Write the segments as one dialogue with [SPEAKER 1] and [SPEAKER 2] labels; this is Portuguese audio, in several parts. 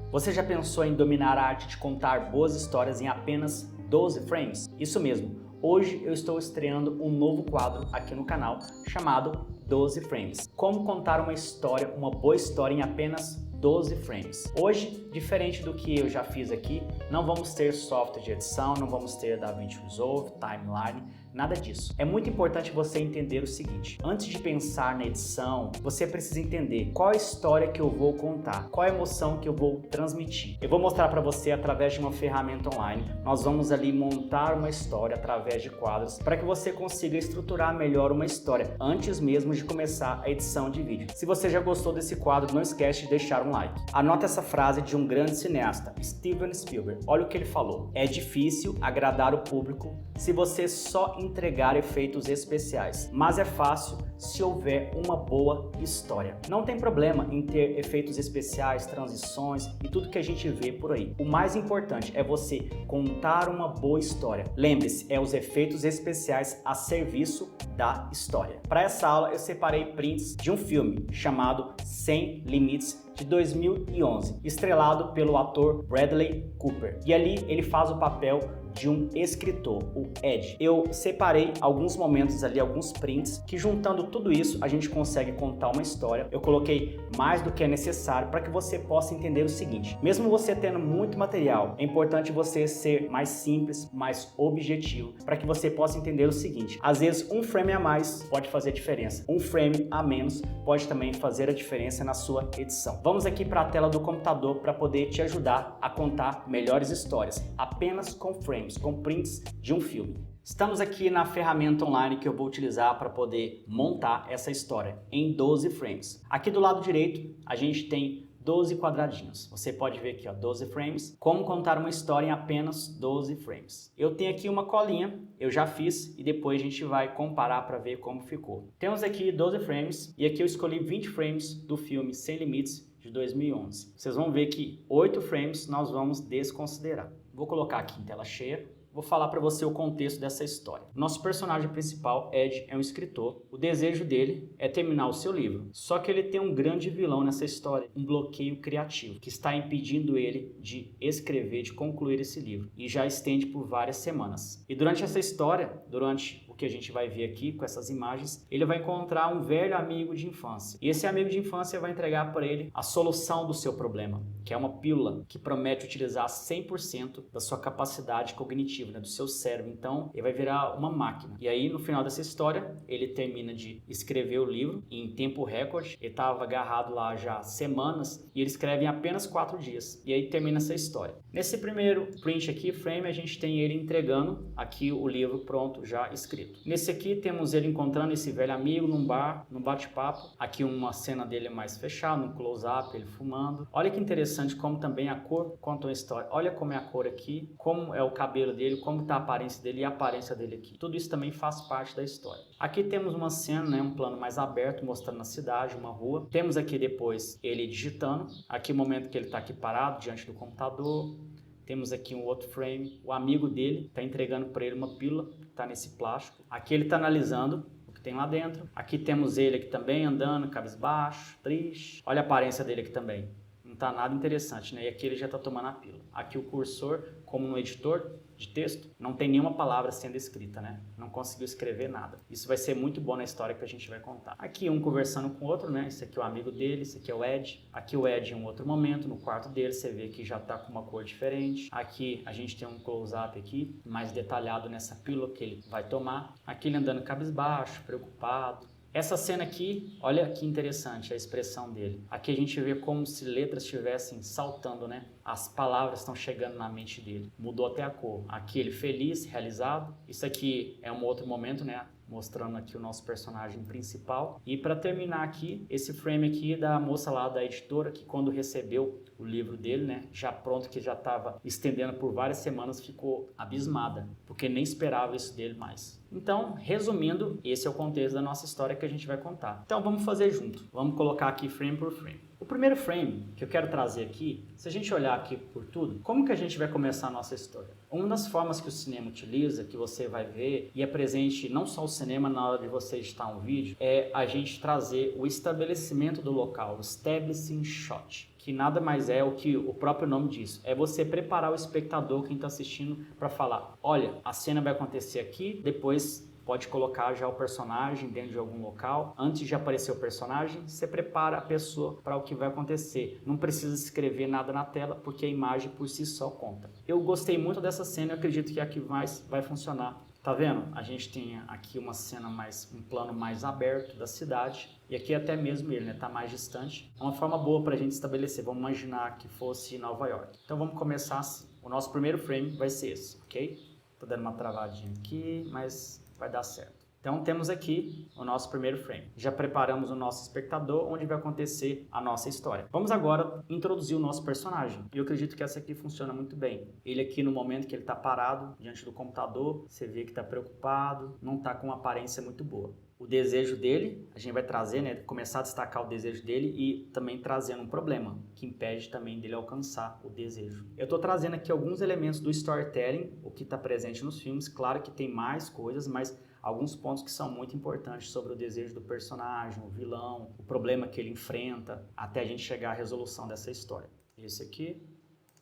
[SPEAKER 1] Você já pensou em dominar a arte de contar boas histórias em apenas 12 frames? Isso mesmo, hoje eu estou estreando um novo quadro aqui no canal chamado 12 frames. Como contar uma história, uma boa história em apenas 12 frames. Hoje, diferente do que eu já fiz aqui, não vamos ter software de edição, não vamos ter DaVinci Resolve, Timeline, nada disso. É muito importante você entender o seguinte: antes de pensar na edição, você precisa entender qual a história que eu vou contar, qual a emoção que eu vou transmitir. Eu vou mostrar para você através de uma ferramenta online. Nós vamos ali montar uma história através de quadros para que você consiga estruturar melhor uma história antes mesmo de começar a edição de vídeo. Se você já gostou desse quadro, não esquece de deixar um like. Anota essa frase de um grande cineasta, Steven Spielberg. Olha o que ele falou: é difícil agradar o público se você só entregar efeitos especiais, mas é fácil se houver uma boa história. Não tem problema em ter efeitos especiais, transições e tudo que a gente vê por aí. O mais importante é você contar uma boa história. Lembre-se, é os efeitos especiais a serviço da história. Para essa aula eu separei prints de um filme chamado Sem Limites, de 2011, estrelado pelo ator Bradley Cooper. E ali ele faz o papel de um escritor, o Ed. Eu separei alguns momentos ali, alguns prints, que juntando tudo isso a gente consegue contar uma história. Eu coloquei mais do que é necessário para que você possa entender o seguinte: mesmo você tendo muito material, é importante você ser mais simples, mais objetivo, para que você possa entender o seguinte: às vezes um frame a mais pode fazer diferença, um frame a menos pode também fazer a diferença na sua edição. Vamos aqui para a tela do computador para poder te ajudar a contar melhores histórias, apenas com frames, com prints de um filme. Estamos aqui na ferramenta online que eu vou utilizar para poder montar essa história em 12 frames. Aqui do lado direito a gente tem 12 quadradinhos. Você pode ver aqui, ó, 12 frames, como contar uma história em apenas 12 frames. Eu tenho aqui uma colinha, eu já fiz e depois a gente vai comparar para ver como ficou. Temos aqui 12 frames e aqui eu escolhi 20 frames do filme Sem Limites, de 2011. Vocês vão ver que 8 frames nós vamos desconsiderar. Vou colocar aqui em tela cheia. Vou falar para você o contexto dessa história. Nosso personagem principal, Ed, é um escritor. O desejo dele é terminar o seu livro. Só que ele tem um grande vilão nessa história, um bloqueio criativo, que está impedindo ele de escrever, de concluir esse livro. E já estende por várias semanas. E durante essa história, durante o que a gente vai ver aqui com essas imagens, ele vai encontrar um velho amigo de infância. E esse amigo de infância vai entregar para ele a solução do seu problema, que é uma pílula que promete utilizar 100% da sua capacidade cognitiva, do seu cérebro. Então ele vai virar uma máquina. E aí no final dessa história ele termina de escrever o livro em tempo recorde. Ele estava agarrado lá já semanas e ele escreve em apenas 4 dias. E aí termina essa história. Nesse primeiro print aqui, frame, a gente tem ele entregando aqui o livro pronto, já escrito. Nesse aqui temos ele encontrando esse velho amigo num bar, num bate-papo. Aqui uma cena dele mais fechada, um close-up, ele fumando. Olha que interessante como também a cor conta uma história. Olha como é a cor aqui, como é o cabelo dele, como está a aparência dele e a aparência dele aqui. Tudo isso também faz parte da história. Aqui temos uma cena, né, um plano mais aberto, mostrando a cidade, uma rua. Temos aqui depois ele digitando. Aqui o momento que ele está aqui parado, diante do computador. Temos aqui um outro frame. O amigo dele está entregando para ele uma pílula, está nesse plástico. Aqui ele está analisando o que tem lá dentro. Aqui temos ele aqui também andando, cabisbaixo, triste. Olha a aparência dele aqui também. Não está nada interessante, né? E aqui ele já está tomando a pílula. Aqui o cursor, como no editor de texto, não tem nenhuma palavra sendo escrita, né? Não conseguiu escrever nada. Isso vai ser muito bom na história que a gente vai contar. Aqui um conversando com o outro, né? Esse aqui é o amigo dele, esse aqui é o Ed. Aqui o Ed em um outro momento, no quarto dele, você vê que já tá com uma cor diferente. Aqui a gente tem um close-up aqui, mais detalhado nessa pílula que ele vai tomar. Aqui ele andando cabisbaixo, preocupado. Essa cena aqui, olha que interessante a expressão dele. Aqui a gente vê como se letras estivessem saltando, né? As palavras estão chegando na mente dele. Mudou até a cor. Aqui ele feliz, realizado. Isso aqui é um outro momento, né? Mostrando aqui o nosso personagem principal. E para terminar aqui, esse frame aqui da moça lá da editora, que quando recebeu o livro dele, né, já pronto, que já estava estendendo por várias semanas, ficou abismada, porque nem esperava isso dele mais. Então, resumindo, esse é o contexto da nossa história que a gente vai contar. Então, vamos fazer junto. Vamos colocar aqui frame por frame. O primeiro frame que eu quero trazer aqui, se a gente olhar aqui por tudo, como que a gente vai começar a nossa história? Uma das formas que o cinema utiliza, que você vai ver, e é presente não só o cinema na hora de você editar um vídeo, é a gente trazer o estabelecimento do local, o establishing shot, que nada mais é o que o próprio nome diz. É você preparar o espectador, quem está assistindo, para falar, olha, a cena vai acontecer aqui, depois pode colocar já o personagem dentro de algum local. Antes de aparecer o personagem, você prepara a pessoa para o que vai acontecer. Não precisa escrever nada na tela, porque a imagem por si só conta. Eu gostei muito dessa cena, eu acredito que é a que mais vai funcionar. Tá vendo? A gente tem aqui uma cena um plano mais aberto da cidade. E aqui até mesmo ele, né? Tá mais distante. É uma forma boa para a gente estabelecer. Vamos imaginar que fosse Nova York. Então vamos começar assim. O nosso primeiro frame vai ser esse, ok? Tô dando uma travadinha aqui, mas vai dar certo. Então temos aqui o nosso primeiro frame. Já preparamos o nosso espectador, onde vai acontecer a nossa história. Vamos agora introduzir o nosso personagem. E eu acredito que essa aqui funciona muito bem. Ele aqui no momento que ele está parado diante do computador, você vê que está preocupado, não está com uma aparência muito boa. O desejo dele, a gente vai trazer, né, começar a destacar o desejo dele e também trazendo um problema, que impede também dele alcançar o desejo. Eu estou trazendo aqui alguns elementos do storytelling, o que está presente nos filmes. Claro que tem mais coisas, mas alguns pontos que são muito importantes sobre o desejo do personagem, o vilão, o problema que ele enfrenta, até a gente chegar à resolução dessa história. Esse aqui,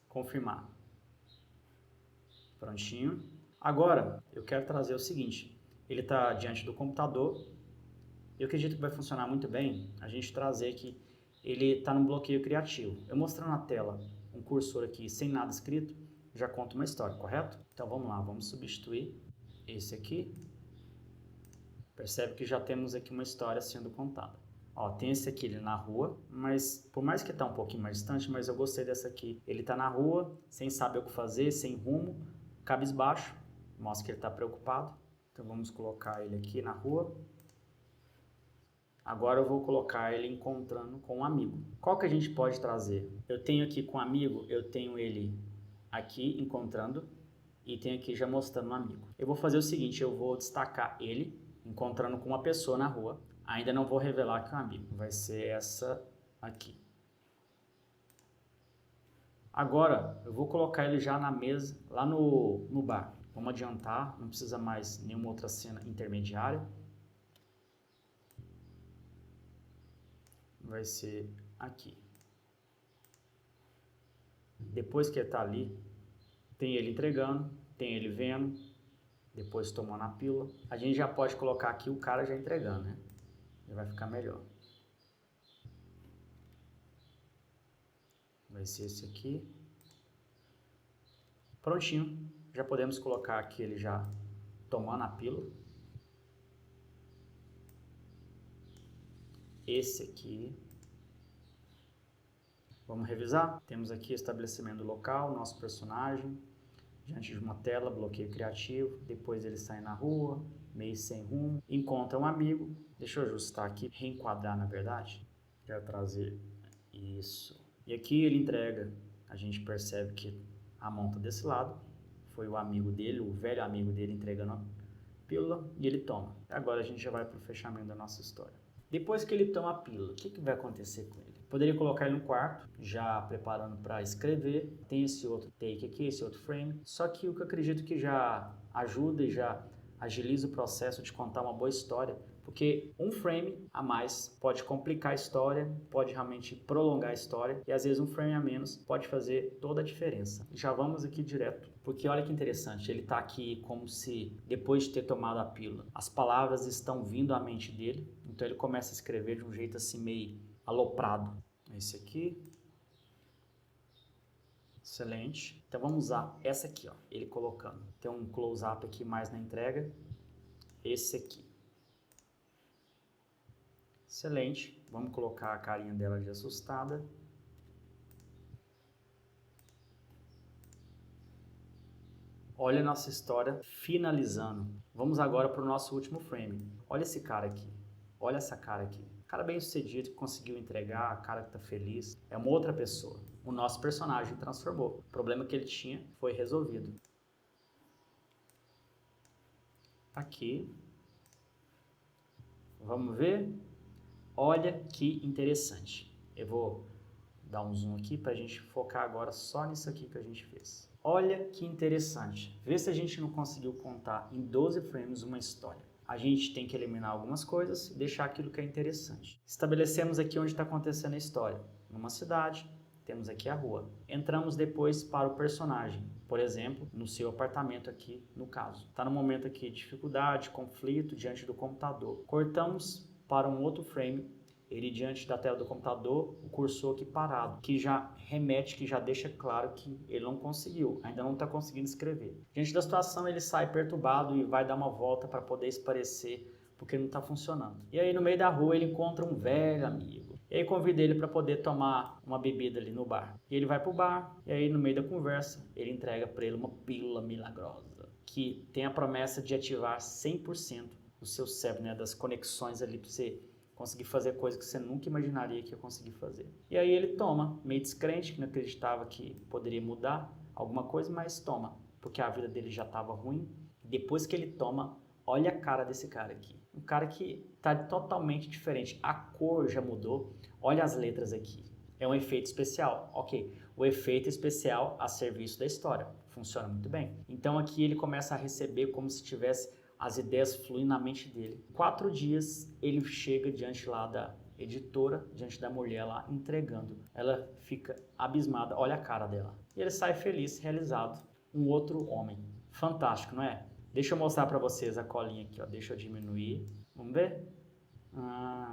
[SPEAKER 1] confirmar. Prontinho. Agora, eu quero trazer o seguinte. Ele está diante do computador. Eu acredito que vai funcionar muito bem a gente trazer que ele está num bloqueio criativo. Eu mostrando na tela um cursor aqui sem nada escrito, já conta uma história, correto? Então vamos lá, vamos substituir esse aqui. Percebe que já temos aqui uma história sendo contada. Ó, tem esse aqui ele na rua, mas por mais que está um pouquinho mais distante, mas eu gostei dessa aqui. Ele está na rua, sem saber o que fazer, sem rumo, cabisbaixo, mostra que ele está preocupado. Então vamos colocar ele aqui na rua. Agora eu vou colocar ele encontrando com um amigo. Qual que a gente pode trazer? Eu tenho aqui com um amigo, eu tenho ele aqui encontrando e tenho aqui já mostrando um amigo. Eu vou fazer o seguinte, eu vou destacar ele encontrando com uma pessoa na rua. Ainda não vou revelar que é um amigo. Vai ser essa aqui. Agora eu vou colocar ele já na mesa, lá no bar. Vamos adiantar, não precisa mais nenhuma outra cena intermediária. Vai ser aqui. Depois que ele está ali, tem ele entregando, tem ele vendo, depois tomando a pílula. A gente já pode colocar aqui o cara já entregando, né? Já vai ficar melhor. Vai ser esse aqui. Prontinho. Já podemos colocar aqui ele já tomando a pílula. Esse aqui. Vamos revisar? Temos aqui estabelecimento local, nosso personagem, diante de uma tela, bloqueio criativo. Depois ele sai na rua, meio sem rumo, encontra um amigo. Deixa eu ajustar aqui, reenquadrar na verdade. Quero trazer isso. E aqui ele entrega, a gente percebe que a mão tá desse lado. Foi o amigo dele, o velho amigo dele entregando a pílula e ele toma. Agora a gente já vai para o fechamento da nossa história. Depois que ele toma a pílula, o que vai acontecer com ele? Poderia colocar ele no quarto, já preparando para escrever. Tem esse outro take aqui, esse outro frame. Só que o que eu acredito que já ajuda e já agiliza o processo de contar uma boa história, porque um frame a mais pode complicar a história, pode realmente prolongar a história, e às vezes um frame a menos pode fazer toda a diferença. Já vamos aqui direto, porque olha que interessante, ele está aqui como se depois de ter tomado a pílula, as palavras estão vindo à mente dele, então ele começa a escrever de um jeito assim meio aloprado. Esse aqui. Excelente. Então vamos usar essa aqui, ó, ele colocando. Tem um close-up aqui mais na entrega. Esse aqui. Excelente. Vamos colocar a carinha dela de assustada. Olha a nossa história finalizando. Vamos agora para o nosso último frame. Olha esse cara aqui. Olha essa cara aqui. Cara bem sucedido, que conseguiu entregar, a cara que tá feliz. É uma outra pessoa. O nosso personagem transformou. O problema que ele tinha foi resolvido. Aqui. Vamos ver? Olha que interessante. Eu vou dar um zoom aqui para a gente focar agora só nisso aqui que a gente fez. Olha que interessante. Vê se a gente não conseguiu contar em 12 frames uma história. A gente tem que eliminar algumas coisas e deixar aquilo que é interessante. Estabelecemos aqui onde está acontecendo a história. Numa cidade, temos aqui a rua. Entramos depois para o personagem, por exemplo, no seu apartamento aqui, no caso. Está no momento aqui de dificuldade, conflito diante do computador. Cortamos para um outro frame, ele diante da tela do computador, o cursor aqui parado, que já remete, que já deixa claro que ele não conseguiu, ainda não está conseguindo escrever. Diante da situação, ele sai perturbado e vai dar uma volta para poder esparecer, porque não está funcionando. E aí no meio da rua ele encontra um velho amigo. E aí convida ele para poder tomar uma bebida ali no bar. E ele vai pro bar, e aí no meio da conversa, ele entrega para ele uma pílula milagrosa, que tem a promessa de ativar 100% do seu cérebro, né, das conexões ali para você conseguir fazer coisas que você nunca imaginaria que ia conseguir fazer. E aí ele toma, meio descrente, que não acreditava que poderia mudar alguma coisa, mas toma, porque a vida dele já estava ruim. Depois que ele toma, olha a cara desse cara aqui. Um cara que está totalmente diferente. A cor já mudou. Olha as letras aqui. É um efeito especial. Ok, o efeito especial a serviço da história. Funciona muito bem. Então aqui ele começa a receber como se tivesse as ideias fluindo na mente dele. 4 dias ele chega diante lá da editora, diante da mulher lá, entregando. Ela fica abismada. Olha a cara dela. E ele sai feliz, realizado. Um outro homem. Fantástico, não é? Deixa eu mostrar para vocês a colinha aqui, ó. Deixa eu diminuir. Vamos ver?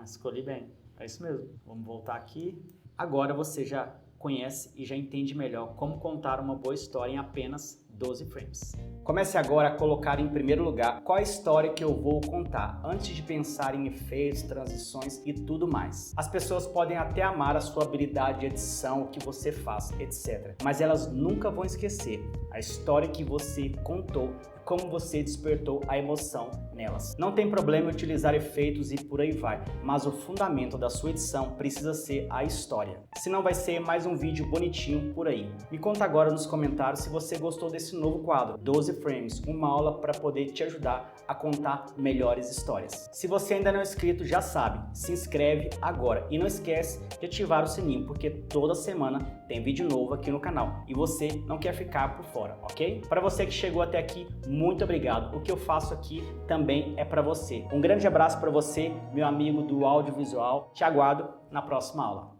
[SPEAKER 1] Escolhi bem. É isso mesmo. Vamos voltar aqui. Agora você já conhece e já entende melhor como contar uma boa história em apenas 12 frames. Comece agora a colocar em primeiro lugar qual a história que eu vou contar, antes de pensar em efeitos, transições e tudo mais. As pessoas podem até amar a sua habilidade de edição, o que você faz, etc. Mas elas nunca vão esquecer a história que você contou, como você despertou a emoção nelas. Não tem problema em utilizar efeitos e por aí vai, mas o fundamento da sua edição precisa ser a história. Senão vai ser mais um vídeo bonitinho por aí. Me conta agora nos comentários se você gostou desse novo quadro, 12 frames, uma aula para poder te ajudar a contar melhores histórias. Se você ainda não é inscrito, já sabe, se inscreve agora e não esquece de ativar o sininho, porque toda semana tem vídeo novo aqui no canal e você não quer ficar por fora, ok? Para você que chegou até aqui, muito obrigado. O que eu faço aqui também é para você. Um grande abraço para você, meu amigo do audiovisual. Te aguardo na próxima aula.